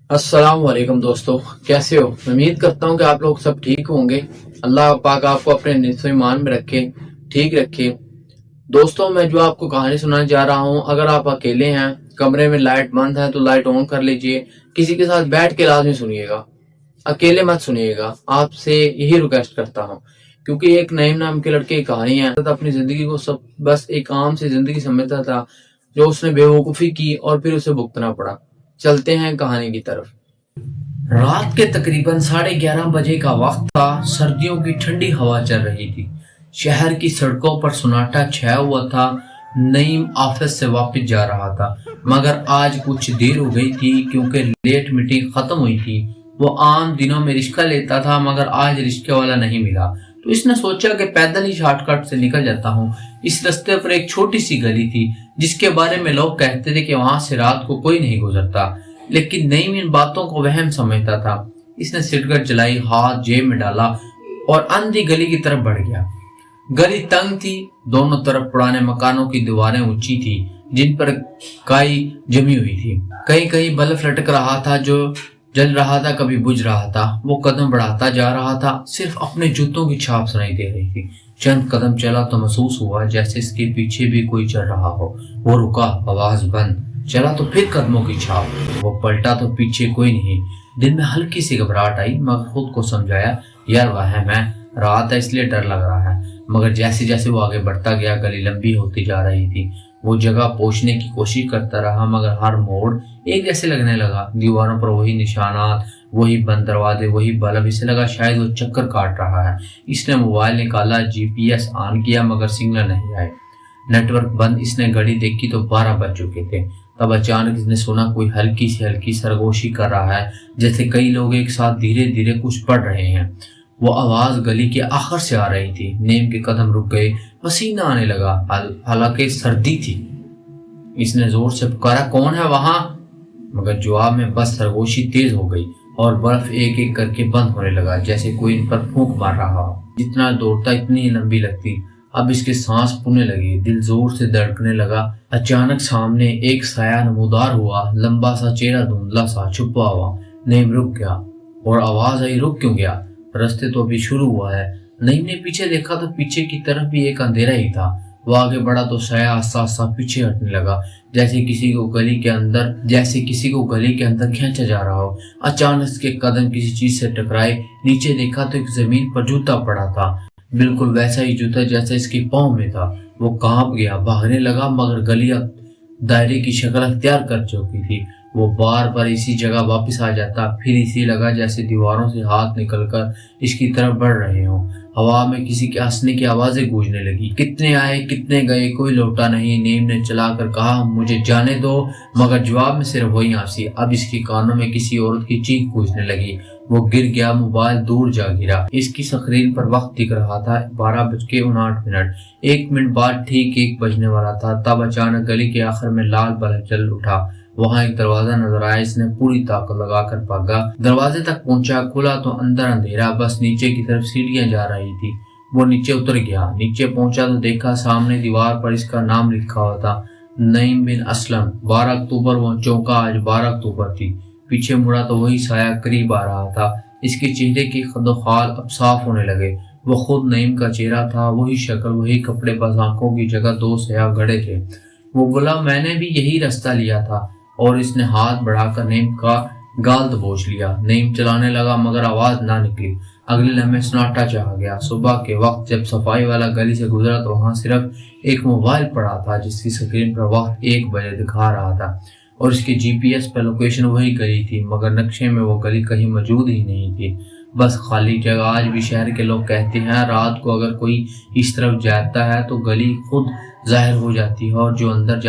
अस्सलाम वालेकुम दोस्तों, कैसे हो। उम्मीद करता हूँ कि आप लोग सब ठीक होंगे। अल्लाह पाक आपको अपने निस्फ़ ईमान में रखे, ठीक रखे। दोस्तों, मैं जो आपको कहानी सुनाने जा रहा हूँ, अगर आप अकेले हैं, कमरे में लाइट बंद है तो लाइट ऑन कर लीजिए। किसी के साथ बैठ के लाजमी सुनिएगा, अकेले मत सुनिएगा। आपसे यही रिक्वेस्ट करता हूँ, क्योंकि एक नईम नाम के लड़के की कहानी है। तो अपनी जिंदगी को सब बस एक आम सी जिंदगी समझता था, जो उसने बेवकूफ़ी की और फिर उसे भुगतना पड़ा। चलते हैं कहानी की तरफ। रात के तकरीबन 11:30 बजे का वक्त था। सर्दियों की ठंडी हवा चल रही थी। शहर की सड़कों पर सन्नाटा छाया हुआ था। नईम ऑफिस से वापस जा रहा था, मगर आज कुछ देर हो गई थी क्योंकि लेट मीटिंग खत्म हुई थी। वो आम दिनों में रिक्शा लेता था, मगर आज रिक्शे वाला नहीं मिला, तो इसने सोचा कि पैदल ही शॉर्टकट से निकल जाता हूँ। इस रास्ते पर एक छोटी सी गली थी, जिसके बारे में लोग कहते थे कि वहां से रात को कोई नहीं गुजरता, लेकिन नईम इन बातों को वहम समझता था। इसने सिगरेट जलाई, हाथ जेब में डाला और अंधी गली की तरफ बढ़ गया। गली तंग थी, दोनों तरफ पुराने मकानों की दीवारें ऊंची थी, जिन पर काई जमी हुई थी। कहीं कहीं बल्ब लटक रहा था जो जल रहा था, कभी बुझ रहा था। वो कदम बढ़ाता जा रहा था, सिर्फ अपने जूतों की छाप सुनाई दे रही थी। चंद कदम चला तो महसूस हुआ जैसे इसके पीछे भी कोई चल रहा हो। वो रुका, आवाज बंद। चला तो फिर कदमों की छाप। वो पलटा तो पीछे कोई नहीं। दिल में हल्की सी घबराहट आई, मगर खुद को समझाया, यार वहम है, रात है इसलिए डर लग रहा है। मगर जैसे जैसे वो आगे बढ़ता गया, गली लंबी होती जा रही थी। वो जगह पहुंचने की कोशिश करता रहा, मगर हर मोड़ एक जैसे लगने लगा। दीवारों पर वही निशानात, वही बंद दरवाजे, वही बल्ब। इसे लगा शायद वो चक्कर काट रहा है। इसने मोबाइल निकाला, जीपीएस ऑन किया, मगर सिग्नल नहीं आए, नेटवर्क बंद। इसने घड़ी देखी तो 12 बज चुके थे। तब अचानक इसने सुना कोई हल्की सरगोशी कर रहा है, जैसे कई लोग एक साथ धीरे धीरे कुछ पढ़ रहे हैं। वो आवाज गली के आखिर से आ रही थी। नीम के कदम रुक गए, पसीना आने लगा, हालांकि सर्दी थी। इसने जोर से पुकारा, कौन है वहां? मगर जवाब में बस सरगोशी तेज हो गई और बर्फ एक एक करके बंद होने लगा, जैसे कोई इन पर फूंक मार रहा हो। जितना दौड़ता इतनी ही लंबी लगती। अब इसके सांस फूलने लगी, दिल जोर से धड़कने लगा। अचानक सामने एक साया नमूदार हुआ, लंबा सा चेहरा, धुंधला सा, छुपा हुआ। नईम रुक गया और आवाज आई, रुक क्यों गया? रास्ते तो अभी शुरू हुआ है। नईम ने पीछे देखा तो पीछे की तरफ भी एक अंधेरा ही था। वो आगे बढ़ा तो साया आस्ता आस्ता पीछे हटने लगा, जैसे किसी को गली के अंदर खींचा जा रहा हो। अचानक इसके कदम किसी चीज से टकराए। नीचे देखा तो एक जमीन पर जूता पड़ा था, बिल्कुल वैसा ही जूता जैसा इसके पाँव में था। वो कांप गया, भागने लगा, मगर गली अब दायरे की शक्ल अख्तियार कर चुकी थी। वो बार बार इसी जगह वापस आ जाता, फिर इसी लगा जैसे दीवारों से हाथ निकलकर इसकी तरफ बढ़ रहे हों। हवा में किसी के हंसने की आवाजें गूंजने लगी। कितने आए कितने गए, कोई लौटा नहीं। नीम ने चलाकर कहा, मुझे जाने दो, मगर जवाब में सिर्फ वही हंसी। अब इसके कानों में किसी औरत की चीख गूंजने लगी। वो गिर गया, मोबाइल दूर जा गिरा। इसकी स्क्रीन पर वक्त दिख रहा था, 12:59। 1 मिनट बाद ठीक 1 बजने वाला था। तब अचानक गली के आखिर में लाल बल्ब जल उठा। वहां एक दरवाजा नजर आया। इसने पूरी ताकत लगाकर भागा, दरवाजे तक पहुंचा। खुला तो अंदर अंधेरा, बस नीचे की तरफ सीढ़ियां जा रही थी। वो नीचे उतर गया। नीचे पहुंचा तो देखा सामने दीवार पर इसका नाम लिखा हुआ था, नईम बिन असलम। 12 अक्टूबर। वो चौंका, आज 12 अक्टूबर थी। पीछे मुड़ा तो वही साया करीब आ रहा था। इसके चेहरे की खदोखाल अब साफ होने लगे। वो खुद नईम का चेहरा था, वही शक्ल, वही कपड़े, बस आंखों की जगह 2 सयाह घड़े थे। वो बोला, मैंने भी यही रास्ता लिया था। और इसने हाथ बढ़ाकर नईम का गाल दबोच लिया। नईम चलाने लगा, मगर आवाज ना निकली। अगले लम्हे सन्नाटा छा गया। सुबह के वक्त जब सफाई वाला गली से गुजरा तो वहां सिर्फ एक मोबाइल पड़ा था, जिसकी स्क्रीन पर वक्त 1 बजे दिखा रहा था और इसके जीपीएस पर लोकेशन वही गली थी, मगर नक्शे में वो गली कहीं मौजूद ही नहीं थी, बस खाली जगह। आज भी शहर के लोग कहते हैं, रात को अगर कोई इस तरफ जाता है तो गली खुद जाहिर हो जाती है और जो अंदर